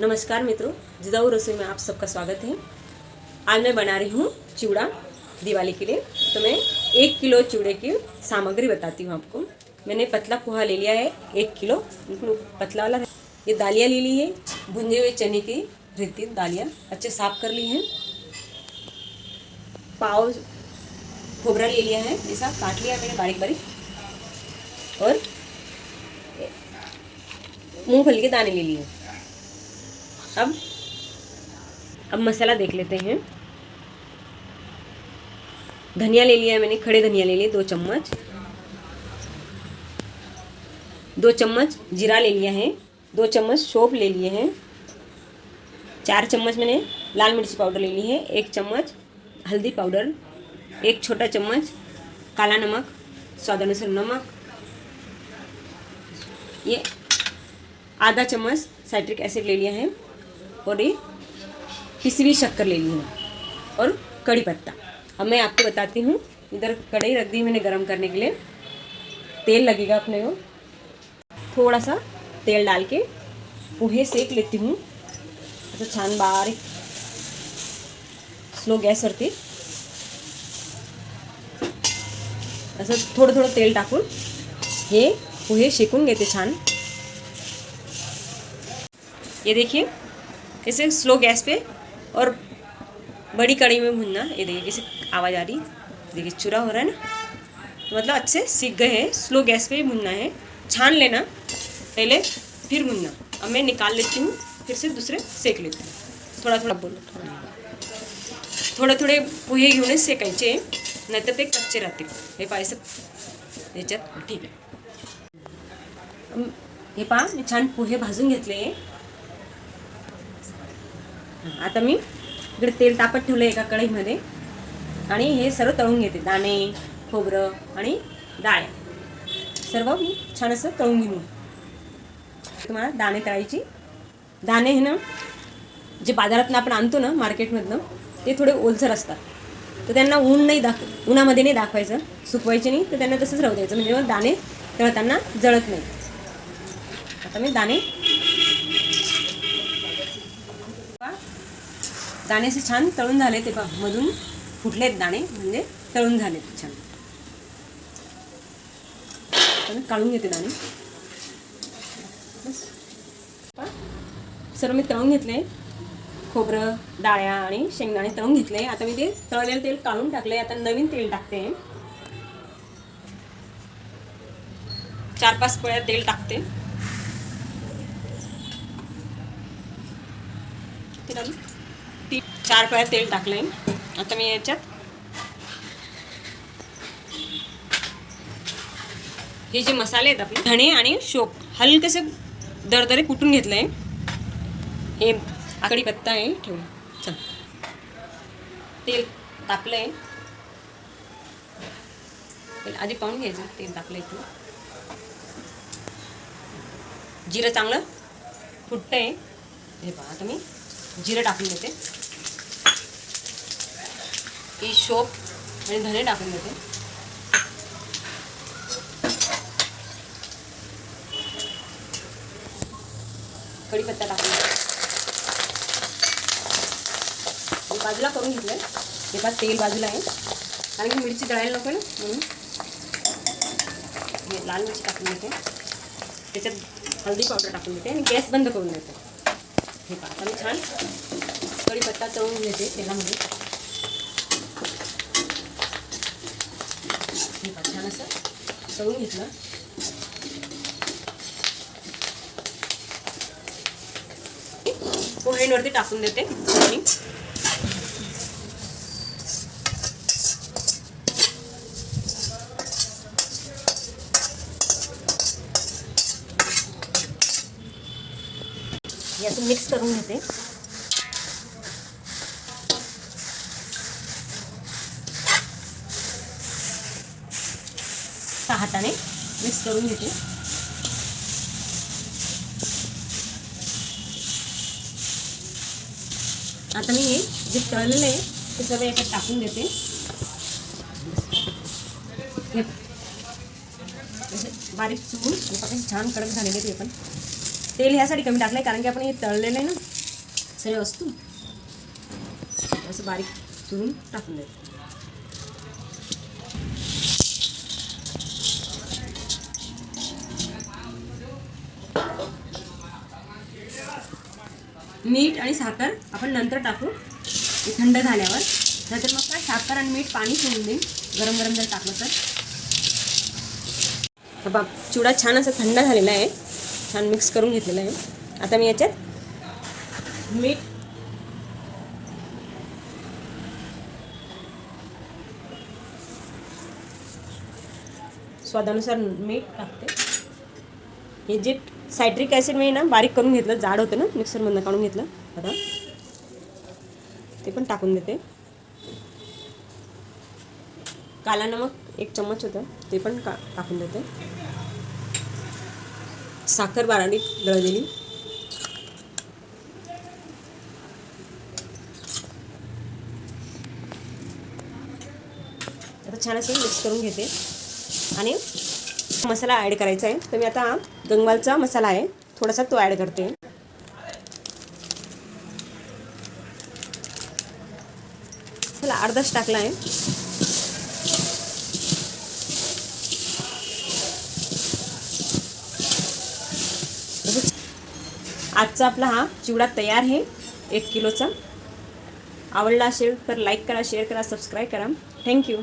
नमस्कार मित्रों, जिजाऊ रसोई में आप सबका स्वागत है। आज मैं बना रही हूँ चिवड़ा दिवाली के लिए। तो मैं 1 किलो चिवड़े की सामग्री बताती हूँ आपको। मैंने पतला पोहा ले लिया है 1 किलो, पतला वाला। ये दालियाँ ले ली है, भुंजे हुए चने की रहती दालियाँ अच्छे साफ कर ली हैं। पाव खोबरा ले लिया है, ऐसा काट लिया मैंने बारीक बारीक। और मूंगफली के दाने ले लिए। अब मसाला देख लेते हैं। धनिया ले लिया है मैंने, खड़े धनिया ले लिए 2 चम्मच। 2 चम्मच जीरा ले लिया है। 2 चम्मच सौंफ ले लिए हैं। 4 चम्मच मैंने लाल मिर्ची पाउडर ले ली है। 1 चम्मच हल्दी पाउडर। 1 छोटा चम्मच काला नमक, स्वाद अनुसार नमक। ये आधा चम्मच साइट्रिक एसिड ले लिया है। और ये पिसी हुई शक्कर ले ली है और कड़ी पत्ता। अब मैं आपको बताती हूँ। इधर कढ़ाई रख दी मैंने गरम करने के लिए। तेल लगेगा अपने को। थोड़ा सा तेल डाल के पोहे सेक लेती हूँ ऐसा छान बारीक, स्लो गॅस वरती। असं थोडं थोडं तेल टाकून हे पोहे शेकून घेते छान। ये देखिए कैसे स्लो गैस पे और बड़ी कढ़ाई में भुनना। ये देखिए कैसे आवाज़ आ रही, देखिए चूरा हो रहा है ना, तो मतलब अच्छे सीख गए हैं। स्लो गैस पे ही भुनना है, छान लेना पहले फिर भुनना। अब मैं निकाल लेती हूँ, फिर से दूसरे सेक लेती हूँ। थोड़ा थोड़ा बोलो, थोडे थोडे पोहे घेऊन सेकायचे, नाहीतर ते कच्चे राहतील। हे पाहायचं याच्यात, ठीक आहे। हे पहा मी छान पोहे भाजून घेतले। आता मी इकडे तेल तापत ठेवलं एका कढईमध्ये आणि हे सर्व तळून घेते। दाणे, खोबरं आणि डाळ्या सर्व मी छान असं तळून घेईन। तुम्हाला दाणे तळायची। दाणे हे ना जे बाजारातून आपण आणतो ना मार्केटमधनं, ते थोडे ओलसर असतात, तर त्यांना उन्हामध्ये नाही दाखवायचं, सुकवायचे नाही, तर त्यांना तसंच राहू द्यायचं, म्हणजे मग दाणे तळताना जळत नाही। आता मी दाणे असे छान तळून झाले। ते पहा मधून फुटलेत दाणे, म्हणजे तळून झालेत छान। आता मी काढून घेते दाणे। बस सर्व मी तळून घेतले। खोबरं, डाळ्या आणि शेंगदाणे तळून घेतले। आता मी ते तळलेलं तेल काढून टाकले। आता नवीन तेल टाकते। 4-5 पळ्या तेल टाकते। ते टाकू 4 पळ्या तेल टाकले। आता मी याच्यात हे जे मसाले आहेत आपले, धणे आणि सौंफ हलकेसे दरदरे कुटून घेतले। हे कढीपत्ता आहे ठेवून। चल तेल तापलंय, आधी पाहून घ्यायचं तेल तापलंय की। जिरं चांगलं फुटतंय। हे पहा आता मी जिरं टाकून देते। ही सौंफ आणि धणे टाकून देते। कढीपत्ता टाकून देते। बाजूला करून घेतलंय। हे पहा तेल बाजूला आहे, कारण की मिरची जळायला नको ना, म्हणून हे लाल मिरची टाकून देते। त्याच्यात हळदी पावडर टाकून देते आणि गॅस बंद करून देते। हे पहा आता मी छान कढीपत्ता तळून घेते तेलामध्ये। हे पहा छान असं तळून घेतलं। पोहेंवरती टाकून देते आणि याचं मिक्स करून घेते। हाताने मिक्स करून घेते। आता मी हे जे तळलेलं आहे ते सर्व याच्यात टाकून देते। बारीक चुरून छान कडक झालेले ते पण तेल ह्यासाठी कमी टाकलं आहे कारण की आपण हे तळलेलं आहे ना सर्व वस्तू, असं बारीक चुरून टाकून देतो. मीठ आणि साखर आपण नंतर टाकू थंड झाल्यावर. नंतर मग काय साखर आणि मीठ पाणी सोडून देईन गरम गरम जर टाकलं तर. बघा चिवडा छान असा थंड झालेला आहे, छान मिक्स करून घेतलेला आहे. आता मी याच्यात मीठ स्वादानुसार मीठ टाकते. हे जे सायट्रिक ॲसिड मी ना बारीक करून घेतलं, जाड होतं ना मिक्सरमधनं काढून घेतलं, आता ते पण टाकून देते. काला नमक 1 चम्मच होतं ते पण टाकून देते. साखर बारीक दळलेली, आता छान असं मिक्स करून घेते. आणि मसाला ॲड करायचा आहे, तर मी आता गंगवालचा मसाला आहे थोडासा तो ॲड करते. चला अर्धाच टाकला आहे. आजचा आपला हा चिवडा तयार आहे 1 किलोचा. आवडला असेल तर लाईक करा, शेअर करा, सबस्क्राईब करा. थँक्यू.